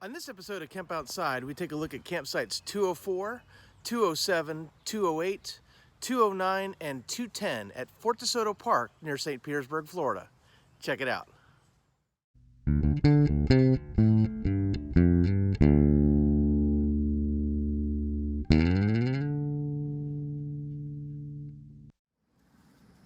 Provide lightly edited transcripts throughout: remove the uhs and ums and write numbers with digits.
On this episode of Camp Outside, we take a look at campsites 204, 207, 208, 209, and 210 at Fort De Soto Park near St. Petersburg, Florida. Check it out.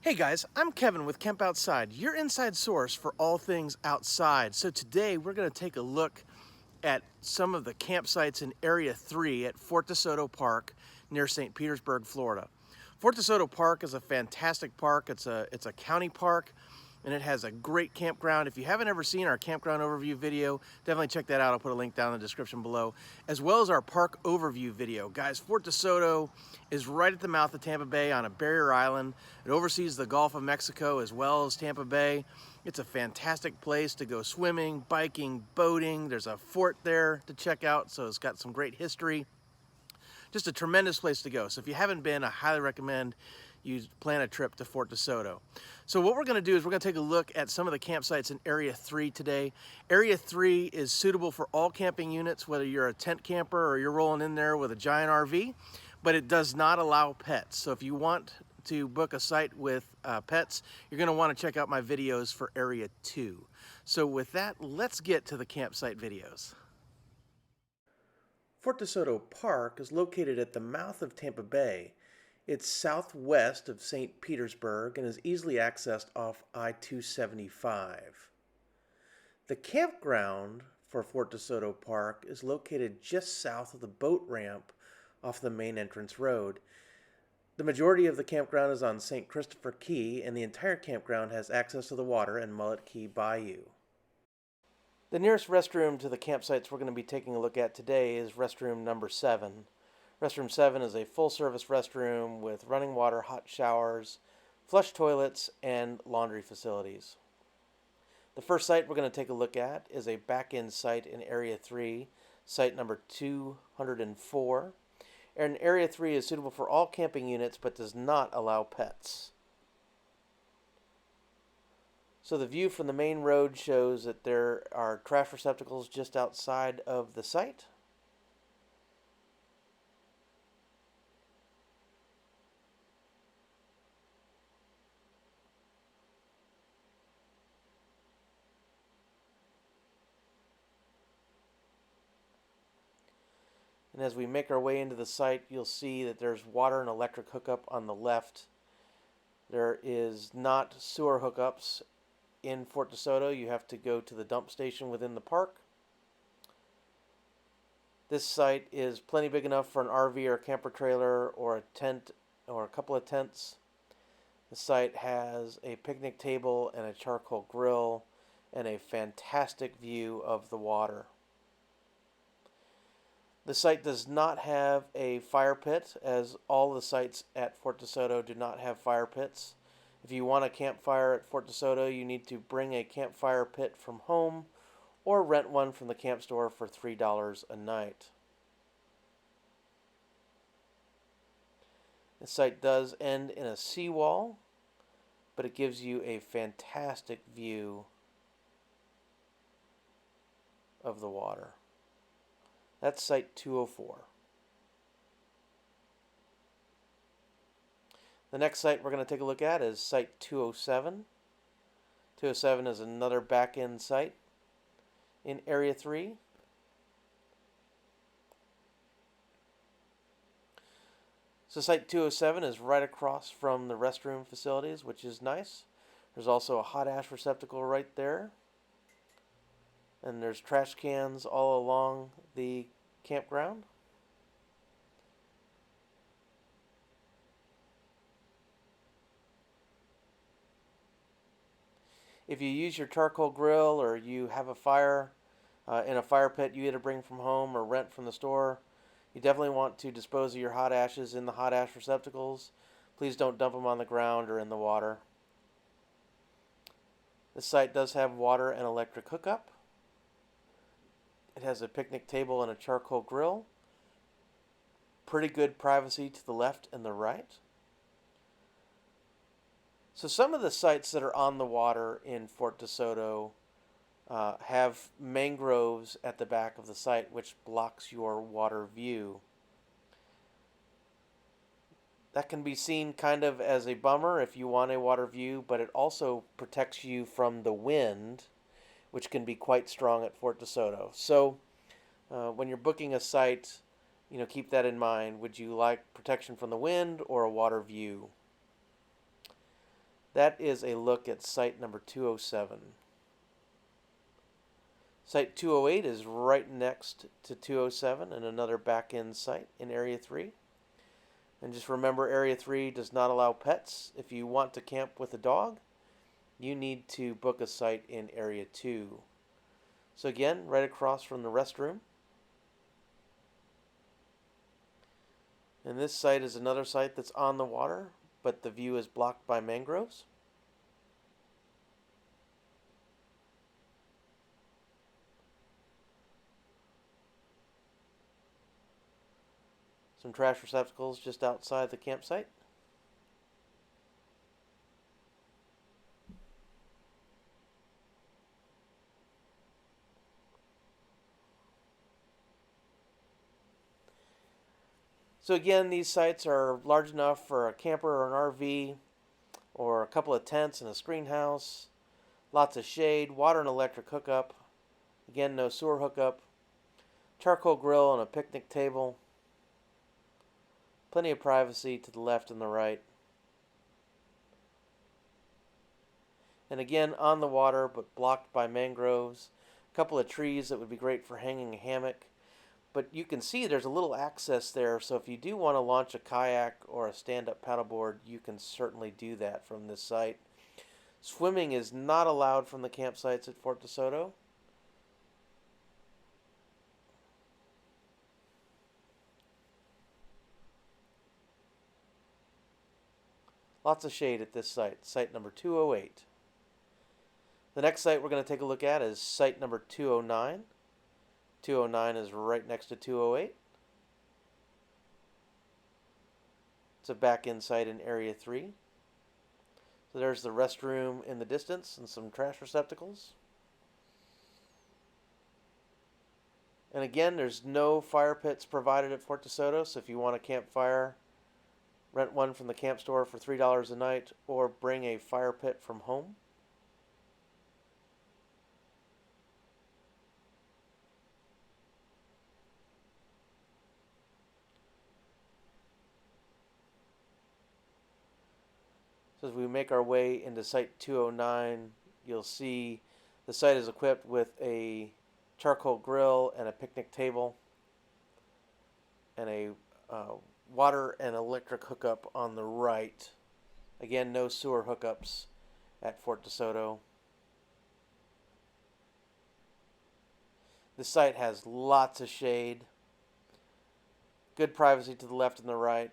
Hey guys, I'm Kevin with Camp Outside, your inside source for all things outside. So today we're going to take a look at some of the campsites in Area 3 at Fort De Soto Park near St. Petersburg, Florida. Fort De Soto Park is a fantastic park. It's a county park, and it has a great campground. If you haven't ever seen our campground overview video, definitely check that out. I'll put a link down in the description below, as well as our park overview video. Guys, Fort De Soto is right at the mouth of Tampa Bay on a barrier island. It oversees the Gulf of Mexico as well as Tampa Bay. It's a fantastic place to go swimming, biking, boating. There's a fort there to check out, so it's got some great history. Just a tremendous place to go. So if you haven't been, I highly recommend you plan a trip to Fort De Soto. So what we're going to do is we're going to take a look at some of the campsites in Area 3 today. Area 3 is suitable for all camping units, whether you're a tent camper or you're rolling in there with a giant RV, but it does not allow pets. So if you want to book a site with pets, you're going to want to check out my videos for Area 2. So with that, let's get to the campsite videos. Fort De Soto Park is located at the mouth of Tampa Bay. It's southwest of St. Petersburg and is easily accessed off I-275. The campground for Fort De Soto Park is located just south of the boat ramp off the main entrance road. The majority of the campground is on St. Christopher Key, and the entire campground has access to the water and Mullet Key Bayou. The nearest restroom to the campsites we're going to be taking a look at today is restroom number 7. Restroom 7 is a full-service restroom with running water, hot showers, flush toilets, and laundry facilities. The first site we're going to take a look at is a back-end site in Area 3, site number 204. And Area 3 is suitable for all camping units but does not allow pets. So the view from the main road shows that there are trash receptacles just outside of the site. And as we make our way into the site, you'll see that there's water and electric hookup on the left. There is not sewer hookups in Fort De Soto. You have to go to the dump station within the park. This site is plenty big enough for an RV or a camper trailer or a tent or a couple of tents. The site has a picnic table and a charcoal grill and a fantastic view of the water. The site does not have a fire pit, as all the sites at Fort De Soto do not have fire pits. If you want a campfire at Fort De Soto, you need to bring a campfire pit from home or rent one from the camp store for $3 a night. The site does end in a seawall, but it gives you a fantastic view of the water. That's site 204. The next site we're going to take a look at is site 207. 207 is another back-end site in Area 3. So site 207 is right across from the restroom facilities, which is nice. There's also a hot ash receptacle right there. And there's trash cans all along the campground. If you use your charcoal grill or you have a fire in a fire pit you either bring from home or rent from the store, you definitely want to dispose of your hot ashes in the hot ash receptacles. Please don't dump them on the ground or in the water. This site does have water and electric hookup. It has a picnic table and a charcoal grill. Pretty good privacy to the left and the right. So some of the sites that are on the water in Fort De Soto have mangroves at the back of the site, which blocks your water view. That can be seen kind of as a bummer if you want a water view, but it also protects you from the wind, which can be quite strong at Fort De Soto. So when you're booking a site, keep that in mind. Would you like protection from the wind or a water view? That is a look at site number 207. Site 208 is right next to 207 and another back-end site in Area 3. And just remember, Area 3 does not allow pets. If you want to camp with a dog, you need to book a site in Area 2. So again, right across from the restroom. And this site is another site that's on the water, but the view is blocked by mangroves. Some trash receptacles just outside the campsite. So again, these sites are large enough for a camper or an RV, or a couple of tents and a screen house. Lots of shade, water and electric hookup. Again, no sewer hookup. Charcoal grill and a picnic table. Plenty of privacy to the left and the right. And again, on the water, but blocked by mangroves. A couple of trees that would be great for hanging a hammock. But you can see there's a little access there, so if you do want to launch a kayak or a stand-up paddleboard, you can certainly do that from this site. Swimming is not allowed from the campsites at Fort De Soto. Lots of shade at this site, site number 208. The next site we're going to take a look at is site number 209. 209 is right next to 208. It's a back-end site in Area 3. So there's the restroom in the distance and some trash receptacles. And again, there's no fire pits provided at Fort De Soto, so if you want a campfire, rent one from the camp store for $3 a night or bring a fire pit from home. So as we make our way into site 209, you'll see the site is equipped with a charcoal grill and a picnic table and a water and electric hookup on the right. Again, no sewer hookups at Fort De Soto. This site has lots of shade, good privacy to the left and the right.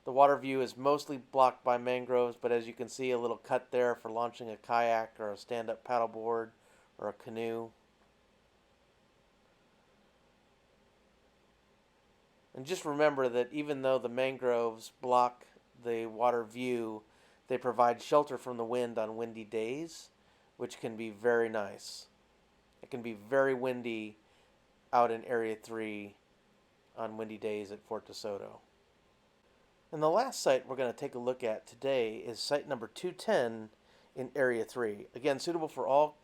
The water view is mostly blocked by mangroves, but as you can see, a little cut there for launching a kayak or a stand-up paddleboard or a canoe. And just remember that even though the mangroves block the water view, they provide shelter from the wind on windy days, which can be very nice. It can be very windy out in Area 3 on windy days at Fort De Soto. And the last site we're going to take a look at today is site number 210 in Area 3. Again, suitable for all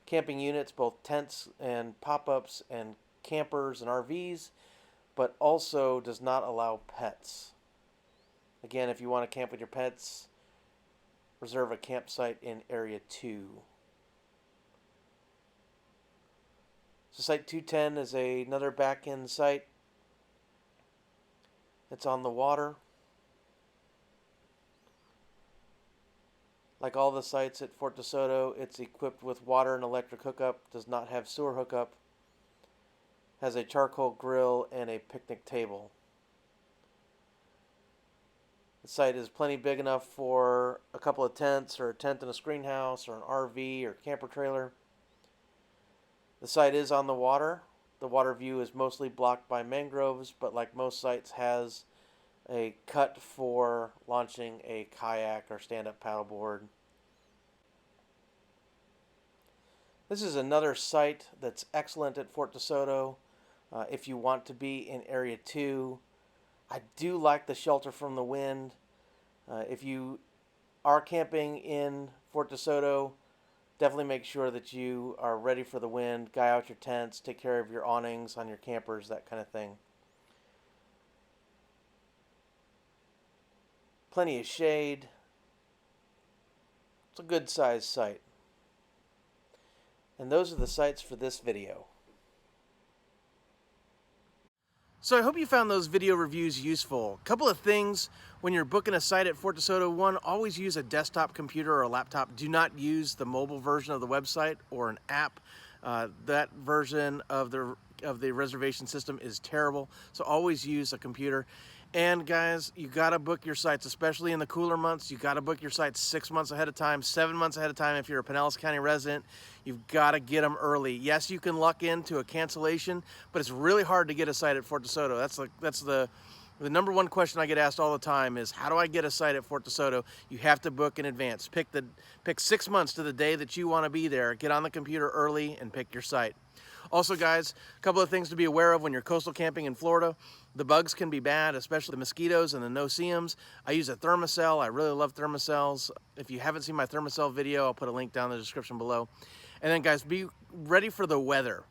camping units, both tents and pop-ups and campers and RVs, but also does not allow pets. Again, if you want to camp with your pets, reserve a campsite in Area 2. So site 210 is another back-end site. It's on the water. Like all the sites at Fort De Soto, it's equipped with water and electric hookup, does not have sewer hookup, has a charcoal grill and a picnic table. The site is plenty big enough for a couple of tents or a tent and a screen house or an RV or camper trailer. The site is on the water. The water view is mostly blocked by mangroves, but like most sites has a cut for launching a kayak or stand-up paddleboard. This is another site that's excellent at Fort De Soto. If you want to be in Area 2, I do like the shelter from the wind. If you are camping in Fort De Soto, definitely make sure that you are ready for the wind. Guy out your tents, take care of your awnings on your campers, that kind of thing. Plenty of shade. It's a good sized site. And those are the sites for this video. So I hope you found those video reviews useful. A couple of things when you're booking a site at Fort De Soto. One, always use a desktop computer or a laptop. Do not use the mobile version of the website or an app. That version of the reservation system is terrible. So always use a computer. And guys, you gotta book your sites, especially in the cooler months. You gotta book your sites 6 months ahead of time, 7 months ahead of time if you're a Pinellas County resident. You've gotta get them early. Yes, you can luck into a cancellation, but it's really hard to get a site at Fort De Soto. That's the number one question I get asked all the time is, how do I get a site at Fort De Soto? You have to book in advance. Pick 6 months to the day that you want to be there. Get on the computer early and pick your site. Also, guys, a couple of things to be aware of when you're coastal camping in Florida. The bugs can be bad, especially the mosquitoes and the no-see-ums. I use a Thermacell. I really love Thermacells. If you haven't seen my Thermacell video, I'll put a link down in the description below. And then, guys, be ready for the weather.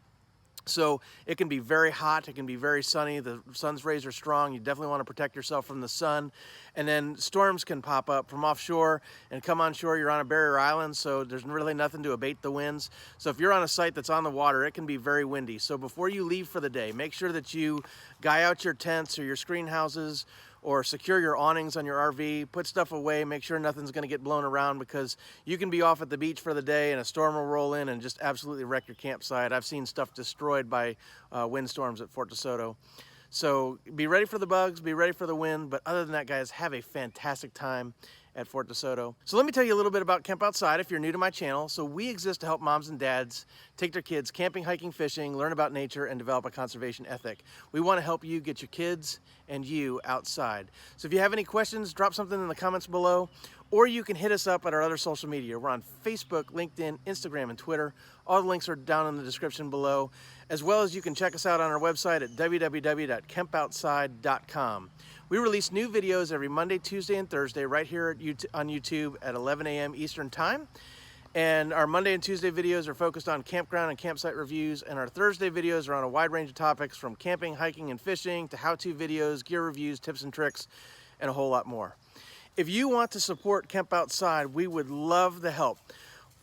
So it can be very hot, it can be very sunny, the sun's rays are strong, you definitely want to protect yourself from the sun. And then storms can pop up from offshore and come on shore. You're on a barrier island, so there's really nothing to abate the winds. So if you're on a site that's on the water, it can be very windy. So before you leave for the day, make sure that you guy out your tents or your screen houses, or secure your awnings on your RV, put stuff away, make sure nothing's gonna get blown around, because you can be off at the beach for the day and a storm will roll in and just absolutely wreck your campsite. I've seen stuff destroyed by windstorms at Fort De Soto. So be ready for the bugs, be ready for the wind, but other than that, guys, have a fantastic time at Fort De Soto. So let me tell you a little bit about Camp Outside if you're new to my channel. So we exist to help moms and dads take their kids camping, hiking, fishing, learn about nature, and develop a conservation ethic. We want to help you get your kids and you outside. So if you have any questions, drop something in the comments below, or you can hit us up at our other social media. We're on Facebook, LinkedIn, Instagram, and Twitter. All the links are down in the description below, as well as you can check us out on our website at www.campoutside.com. We release new videos every Monday, Tuesday, and Thursday right here on YouTube at 11 a.m. Eastern Time. And our Monday and Tuesday videos are focused on campground and campsite reviews, and our Thursday videos are on a wide range of topics from camping, hiking, and fishing to how-to videos, gear reviews, tips and tricks, and a whole lot more. If you want to support Camp Outside, we would love the help.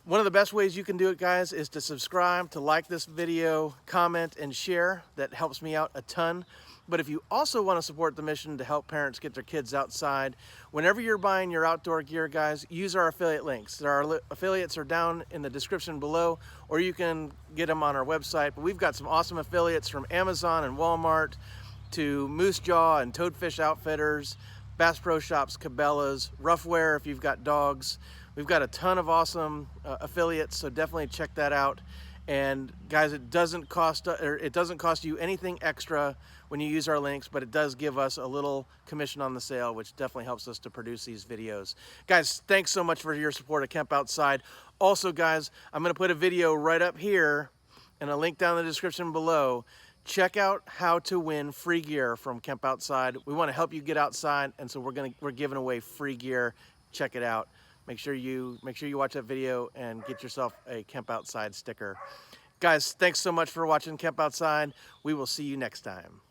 One of the best ways you can do it, guys, is to subscribe, to like this video, comment, and share. That helps me out a ton. But if you also want to support the mission to help parents get their kids outside, whenever you're buying your outdoor gear, guys, use our affiliate links. Our affiliates are down in the description below, or you can get them on our website. But we've got some awesome affiliates from Amazon and Walmart to Moose Jaw and Toadfish Outfitters, Bass Pro Shops, Cabela's, Roughwear if you've got dogs. We've got a ton of awesome affiliates, so definitely check that out. And guys, it doesn't cost you anything extra when you use our links, but it does give us a little commission on the sale, which definitely helps us to produce these videos. Guys, thanks so much for your support at Camp Outside. Also, guys, I'm going to put a video right up here and a link down in the description below. Check out how to win free gear from Camp Outside. We want to help you get outside, and so we're giving away free gear. Check it out. Make sure you watch that video and get yourself a Camp Outside sticker. Guys, thanks so much for watching Camp Outside. We will see you next time.